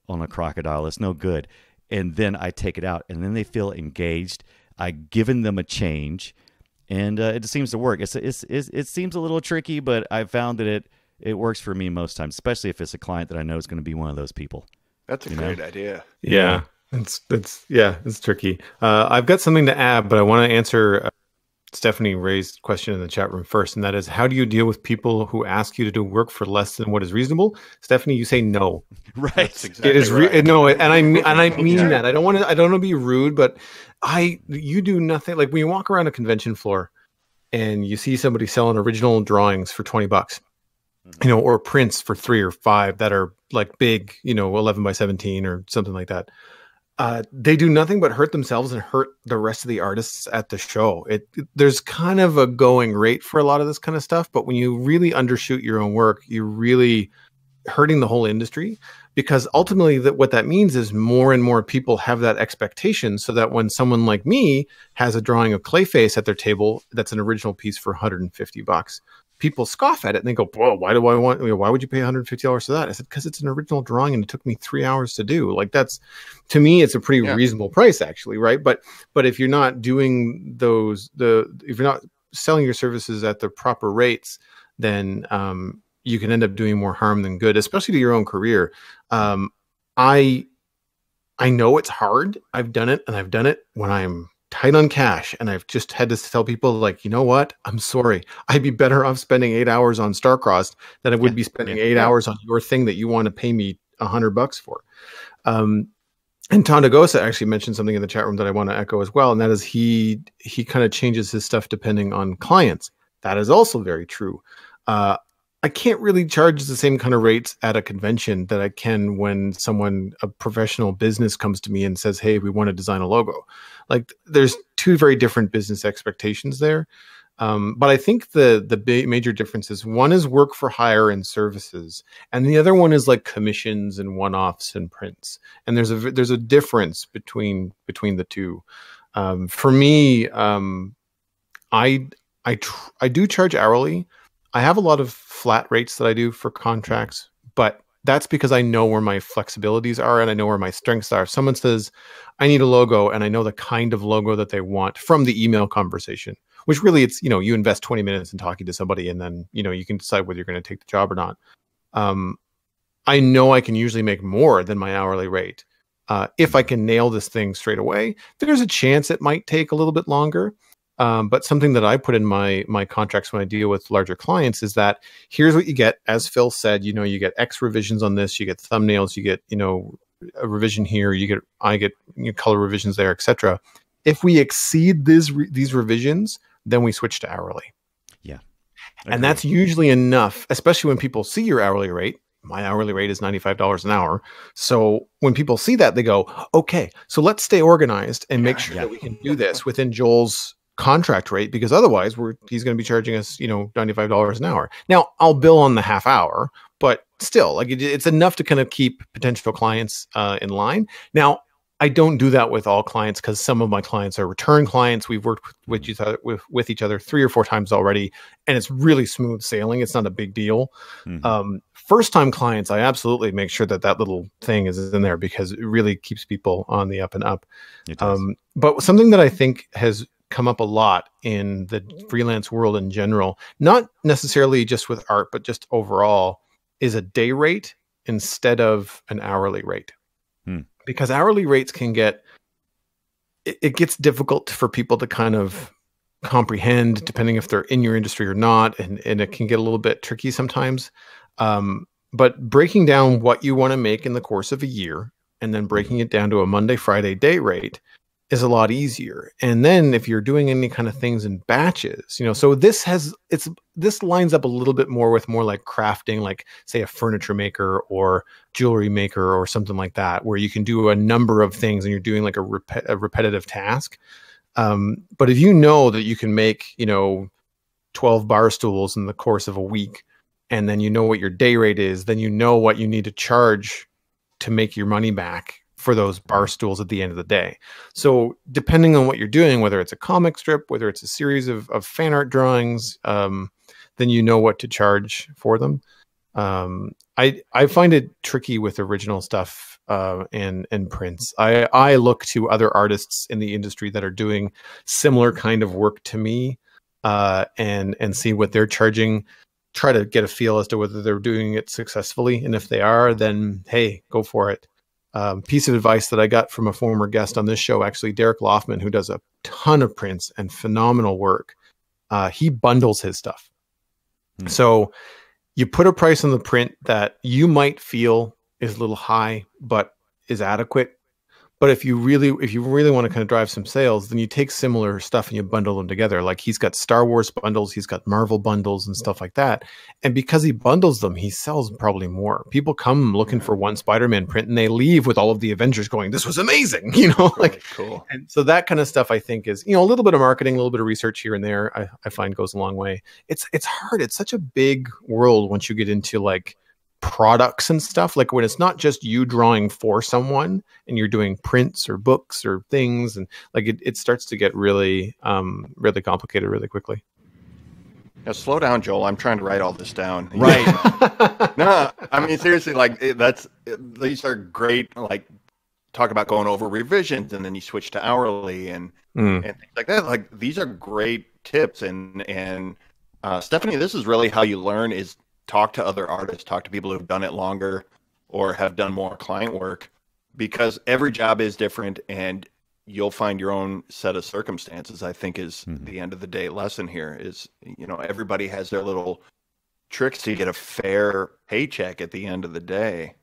Speaker 1: on a crocodile. It's no good. And then I take it out, and then they feel engaged. I've given them a change, and it seems to work. It seems a little tricky, but I've found that it works for me most times, especially if it's a client that I know is going to be one of those people.
Speaker 4: That's a great idea.
Speaker 3: Yeah, it's tricky. I've got something to add, but I want to answer Stephanie raised a question in the chat room first, and that is, how do you deal with people who ask you to do work for less than what is reasonable? Stephanie, you say no.
Speaker 1: Right.
Speaker 4: That's exactly
Speaker 3: It is
Speaker 4: right.
Speaker 3: no, and I mean that. I don't want to be rude, but you do nothing. Like when you walk around a convention floor and you see somebody selling original drawings for $20, or prints for $3 or $5 that are like big, 11 by 17 or something like that. They do nothing but hurt themselves and hurt the rest of the artists at the show. There's kind of a going rate for a lot of this kind of stuff, but when you really undershoot your own work, you're really hurting the whole industry, because ultimately what that means is more and more people have that expectation, so that when someone like me has a drawing of Clayface at their table that's an original piece for $150, people scoff at it and they go, "Whoa, why would you pay $150 for that?" I said, "Because it's an original drawing and it took me 3 hours to do." Like, that's, to me, it's a pretty reasonable price, actually, right? But if you're not doing if you're not selling your services at the proper rates, then you can end up doing more harm than good, especially to your own career. I know it's hard. I've done it, and I've done it when I'm tight on cash, and I've just had to tell people, like, you know what? I'm sorry. I'd be better off spending 8 hours on Starcrossed than I would be spending 8 hours on your thing that you want to pay me $100 for. And Tondagosa actually mentioned something in the chat room that I want to echo as well, and that is he kind of changes his stuff depending on clients. That is also very true. I can't really charge the same kind of rates at a convention that I can when a professional business comes to me and says, "Hey, we want to design a logo." Like, there's two very different business expectations there. But I think the major difference is, one is work for hire and services, and the other one is like commissions and one-offs and prints. And there's a difference between the two. For me, I do charge hourly. I have a lot of flat rates that I do for contracts, but that's because I know where my flexibilities are and I know where my strengths are. If someone says, "I need a logo," and I know the kind of logo that they want from the email conversation, which really it's, you invest 20 minutes in talking to somebody, and then, you can decide whether you're going to take the job or not. I know I can usually make more than my hourly rate. If I can nail this thing straight away, there's a chance it might take a little bit longer. But something that I put in my contracts when I deal with larger clients is that here's what you get. As Phil said, you get X revisions on this, you get thumbnails, you get, a revision here, I get color revisions there, etc. If we exceed these revisions, then we switch to hourly.
Speaker 1: Yeah.
Speaker 3: And that's usually enough, especially when people see your hourly rate. My hourly rate is $95 an hour. So when people see that, they go, "Okay, so let's stay organized and make sure that we can do this within Joel's contract rate, because otherwise he's going to be charging us, $95 an hour." Now, I'll bill on the half hour, but still, like, it's enough to kind of keep potential clients in line. Now, I don't do that with all clients, because some of my clients are return clients. We've worked with each other 3 or 4 times already, and it's really smooth sailing. It's not a big deal. first time clients, I absolutely make sure that that little thing is in there because it really keeps people on the up and up. But something that I think has come up a lot in the freelance world in general, not necessarily just with art, but just overall, is a day rate instead of an hourly rate. Because hourly rates can get, it gets difficult for people to kind of comprehend depending if they're in your industry or not. And it can get a little bit tricky sometimes. But breaking down what you want to make in the course of a year and then breaking it down to a Monday, Friday day rate is a lot easier. And then if you're doing any kind of things in batches, so this lines up a little bit more with more like crafting, like say a furniture maker or jewelry maker or something like that, where you can do a number of things and you're doing like a repetitive task. But if you know that you can make, 12 bar stools in the course of a week, and then you know what your day rate is, then you know what you need to charge to make your money back for those bar stools at the end of the day. So depending on what you're doing, whether it's a comic strip, whether it's a series of fan art drawings, then you know what to charge for them. I find it tricky with original stuff and prints. I look to other artists in the industry that are doing similar kind of work to me and see what they're charging, try to get a feel as to whether they're doing it successfully. And if they are, then hey, go for it. Piece of advice that I got from a former guest on this show, actually, Derek Loffman, who does a ton of prints and phenomenal work. He bundles his stuff. So you put a price on the print that you might feel is a little high, but is adequate. But if you really want to kind of drive some sales, then you take similar stuff and you bundle them together. Like he's got Star Wars bundles, he's got Marvel bundles and stuff like that. And because he bundles them, he sells probably more. People come looking for one Spider-Man print and they leave with all of the Avengers going, this was amazing, like
Speaker 4: cool.
Speaker 3: And so that kind of stuff I think is, a little bit of marketing, a little bit of research here and there, I find goes a long way. It's hard. It's such a big world once you get into like products and stuff, like when it's not just you drawing for someone and you're doing prints or books or things, and like it starts to get really really complicated really quickly.
Speaker 4: Now slow down, Joel. I'm trying to write all this down.
Speaker 1: Right.
Speaker 4: No, I mean seriously, like these are great. Like talk about going over revisions and then you switch to hourly and things like that. Like these are great tips. And Stephanie, this is really how you learn is talk to other artists, talk to people who've done it longer or have done more client work, because every job is different and you'll find your own set of circumstances, I think is the end of the day lesson here is, everybody has their little tricks to get a fair paycheck at the end of the day.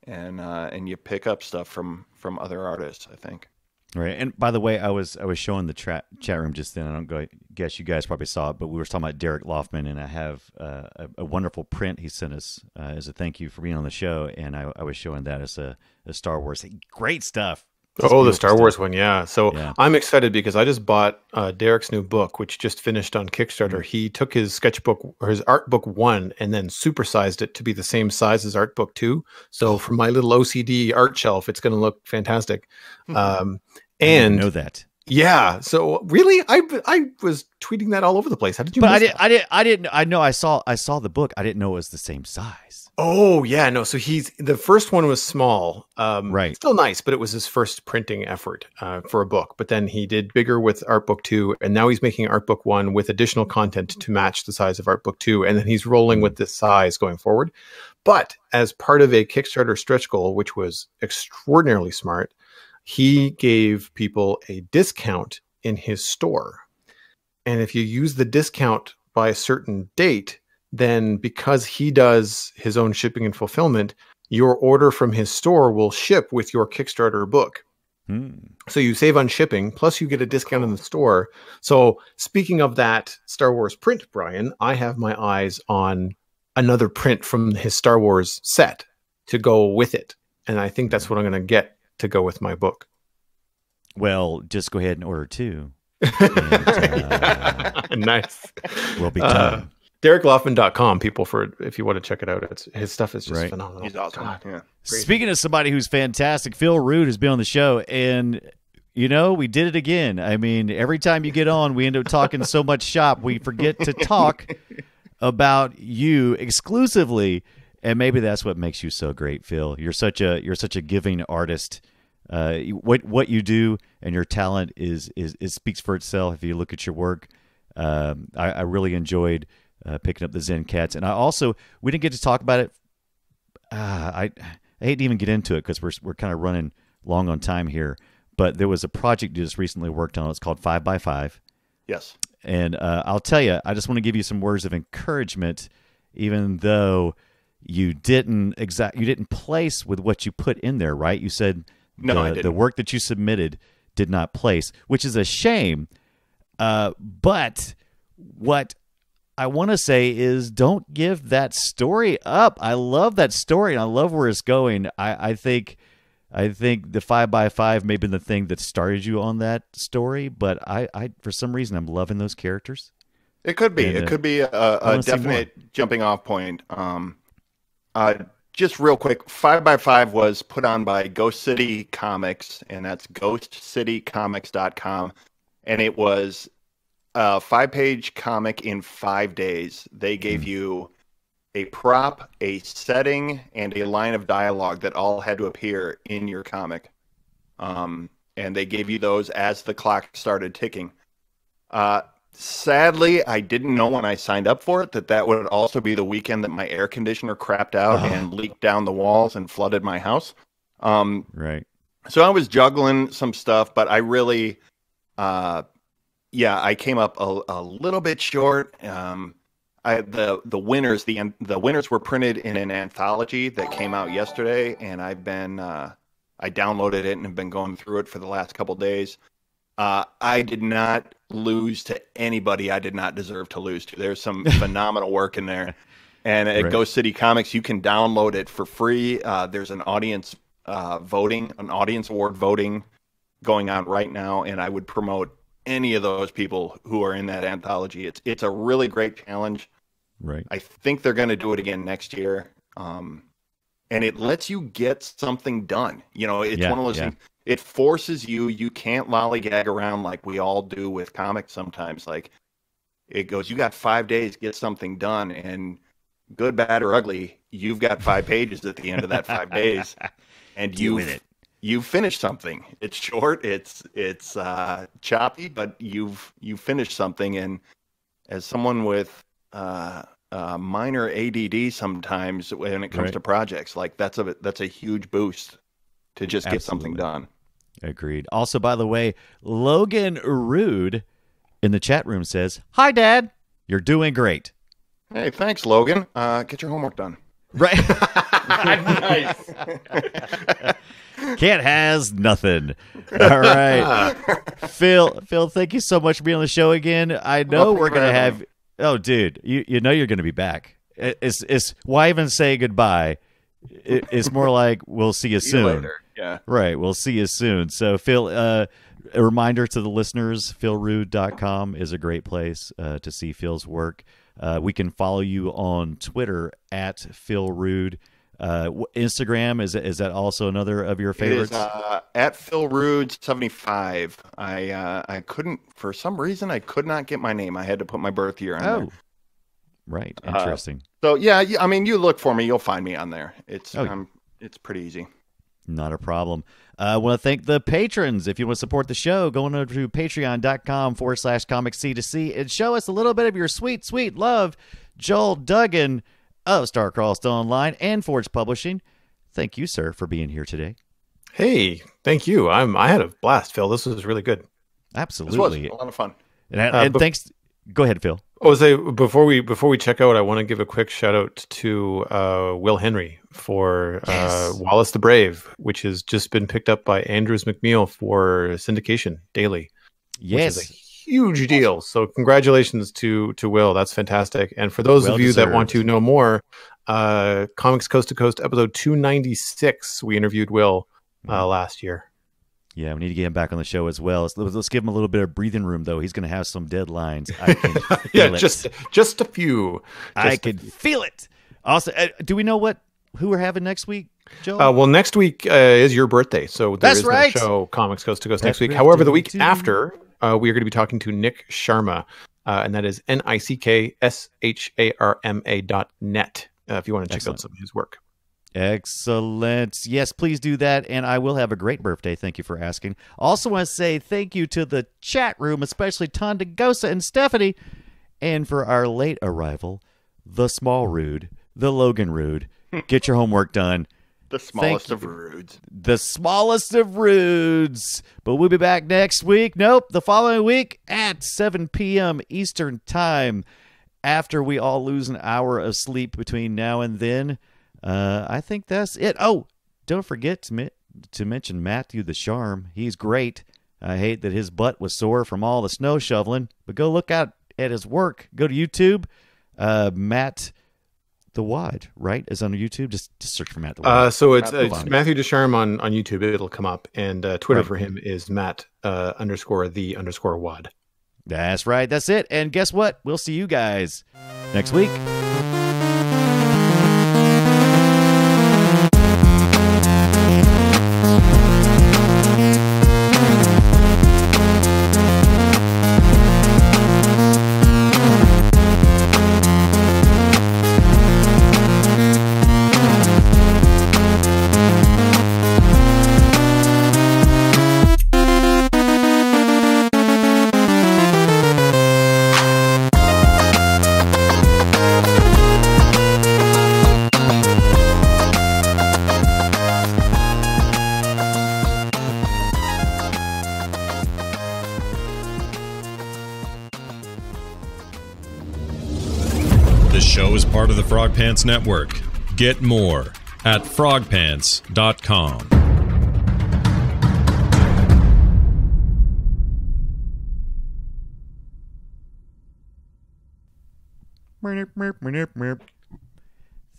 Speaker 4: And you pick up stuff from other artists, I think.
Speaker 1: Right. And by the way, I was showing the chat room just then. Guess you guys probably saw it, but we were talking about Derek Loffman, and I have a wonderful print he sent us as a thank you for being on the show, and I was showing that as a Star Wars. Great stuff.
Speaker 3: The Star Wars one, yeah. So yeah. I'm excited because I just bought Derek's new book, which just finished on Kickstarter. He took his sketchbook or his art book 1 and then supersized it to be the same size as art book 2. So for my little OCD art shelf, it's going to look fantastic. And
Speaker 1: know that.
Speaker 3: Yeah. So really, I was tweeting that all over the place. How did you?
Speaker 1: But I didn't. I know. I saw the book. I didn't know it was the same size.
Speaker 3: Oh yeah, no. So the first one was small,
Speaker 1: right?
Speaker 3: Still nice, but it was his first printing effort for a book. But then he did bigger with Art Book 2, and now he's making Art Book 1 with additional content to match the size of Art Book 2, and then he's rolling with this size going forward. But as part of a Kickstarter stretch goal, which was extraordinarily smart, he gave people a discount in his store, and if you use the discount by a certain date, then because he does his own shipping and fulfillment, your order from his store will ship with your Kickstarter book. So you save on shipping, plus you get a discount in the store. So speaking of that Star Wars print, Brian, I have my eyes on another print from his Star Wars set to go with it. And I think that's what I'm going to get to go with my book.
Speaker 1: Well, just go ahead and order 2.
Speaker 3: And, nice.
Speaker 1: We'll be done.
Speaker 3: DerekLoffman.com, people, if you want to check it out. His stuff is just phenomenal.
Speaker 4: He's awesome. Yeah.
Speaker 1: Speaking of somebody who's fantastic, Phil Rood has been on the show, and we did it again. I mean, every time you get on, we end up talking so much shop, we forget to talk about you exclusively. And maybe that's what makes you so great, Phil. You're such a giving artist. What you do and your talent is it speaks for itself. If you look at your work, I really enjoyed picking up the Zen Cats, and we didn't get to talk about it. I hate to even get into it because we're kind of running long on time here. But there was a project you just recently worked on. It's called 5x5.
Speaker 4: Yes.
Speaker 1: And I'll tell you, I just want to give you some words of encouragement, even though you didn't place with what you put in there, right? You said
Speaker 4: no, I didn't.
Speaker 1: The work that you submitted did not place, which is a shame. But what I want to say is don't give that story up. I love that story, and I love where it's going. I think the 5x5 may have been the thing that started you on that story, but I for some reason I'm loving those characters.
Speaker 4: It could be. It could be a definite jumping off point. Just real quick, 5x5 was put on by Ghost City Comics, and that's ghostcitycomics.com. And it was a 5-page comic in 5 days. They gave you a prop, a setting, and a line of dialogue that all had to appear in your comic. And they gave you those as the clock started ticking. Sadly, I didn't know when I signed up for it that would also be the weekend that my air conditioner crapped out and leaked down the walls and flooded my house.
Speaker 1: Right.
Speaker 4: So I was juggling some stuff, but I really, I came up a little bit short. The winners were printed in an anthology that came out yesterday, and I downloaded it and have been going through it for the last couple days. I did not lose to anybody I did not deserve to lose to. There's some phenomenal work in there. And at Ghost City Comics, you can download it for free. There's an audience award voting going on right now, and I would promote any of those people who are in that anthology. It's a really great challenge.
Speaker 1: Right.
Speaker 4: I think they're going to do it again next year. And it lets you get something done. It's one of those things. It forces you can't lollygag around like we all do with comics sometimes. Like, it goes, you got 5 days, get something done, and good, bad, or ugly, you've got 5 pages at the end of that 5 days, and you've finished something. It's short, it's choppy, but you've finished something. And as someone with minor ADD sometimes when it comes to projects, like that's a huge boost to just get something done.
Speaker 1: Agreed. Also, by the way, Logan Rood in the chat room says, "Hi, Dad. You're doing great."
Speaker 4: Hey, thanks, Logan. Get your homework done.
Speaker 1: Right.
Speaker 4: Nice.
Speaker 1: Cat has nothing. All right. Phil, thank you so much for being on the show again. I know we're going to have... Oh, dude, you know you're going to be back. It's why even say goodbye? It's more like we'll see you soon.
Speaker 4: Later. Yeah.
Speaker 1: Right. We'll see you soon. So, Phil, a reminder to the listeners, philrood.com is a great place to see Phil's work. We can follow you on Twitter at philrood. Instagram, is that also another of your favorites?
Speaker 4: It is at philrood75. I couldn't, for some reason, I could not get my name. I had to put my birth year on there.
Speaker 1: Right. Interesting.
Speaker 4: So, yeah, I mean, you look for me, you'll find me on there. It's pretty easy.
Speaker 1: Not a problem. I want to thank the patrons. If you want to support the show, go on over to patreon.com/comics-C2C and show us a little bit of your sweet, sweet love. Joel Duggan of Starcrawl Still Online and Forge Publishing. Thank you, sir, for being here today.
Speaker 3: Hey, thank you. I had a blast, Phil. This was really good.
Speaker 1: Absolutely.
Speaker 4: This was a lot of fun.
Speaker 1: And thanks. Go ahead, Phil.
Speaker 3: Before we check out, I want to give a quick shout out to Will Henry for Wallace the Brave, which has just been picked up by Andrews McNeil for syndication daily.
Speaker 1: Yes,
Speaker 3: which is a huge deal. So congratulations to Will. That's fantastic. And for those of you that want to know more, Comics Coast to Coast episode 296, we interviewed Will last year.
Speaker 1: Yeah, we need to get him back on the show as well. Let's give him a little bit of breathing room, though. He's going to have some deadlines. I can feel it.
Speaker 3: just a few.
Speaker 1: I can feel it. Also, do we know who we're having next week, Joe?
Speaker 3: Well, next week is your birthday, so there is no show Comics Coast to Coast next week. However, the week after, we are going to be talking to Nick Sharma, and that is NickSharma.net. if you want to check
Speaker 1: Excellent.
Speaker 3: out some of his work.
Speaker 1: Excellent. Yes, please do that, and I will have a great birthday. Thank you for asking. Also want to say thank you to the chat room, especially Tondagosa and Stephanie, and for our late arrival, the small Rood, the Logan Rood. Get your homework done.
Speaker 4: The smallest of Roods.
Speaker 1: The smallest of Roods. But we'll be back next week. Nope, the following week at 7 p.m. Eastern Time. After we all lose an hour of sleep between now and then. I think that's it. Oh, don't forget to mention Matthew the Charm. He's great. I hate that his butt was sore from all the snow shoveling. But go look out at his work. Go to YouTube. Matt the Wad, right? Is on YouTube. Just search for Matt the Wad.
Speaker 3: So it's Matthew Descharme on YouTube. It'll come up, and Twitter for him is Matt _the_Wad.
Speaker 1: That's right. That's it. And guess what? We'll see you guys next week.
Speaker 2: This show is part of the Frog Pants Network. Get more at frogpants.com.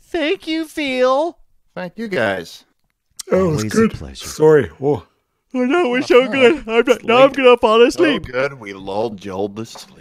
Speaker 1: Thank you, Phil.
Speaker 4: Thank you, guys.
Speaker 3: Oh,
Speaker 1: Always
Speaker 3: it's good.
Speaker 1: a pleasure.
Speaker 3: Sorry. Whoa.
Speaker 1: I know, it was so good. Now I'm going to fall asleep.
Speaker 4: So good, we lulled Joel to sleep.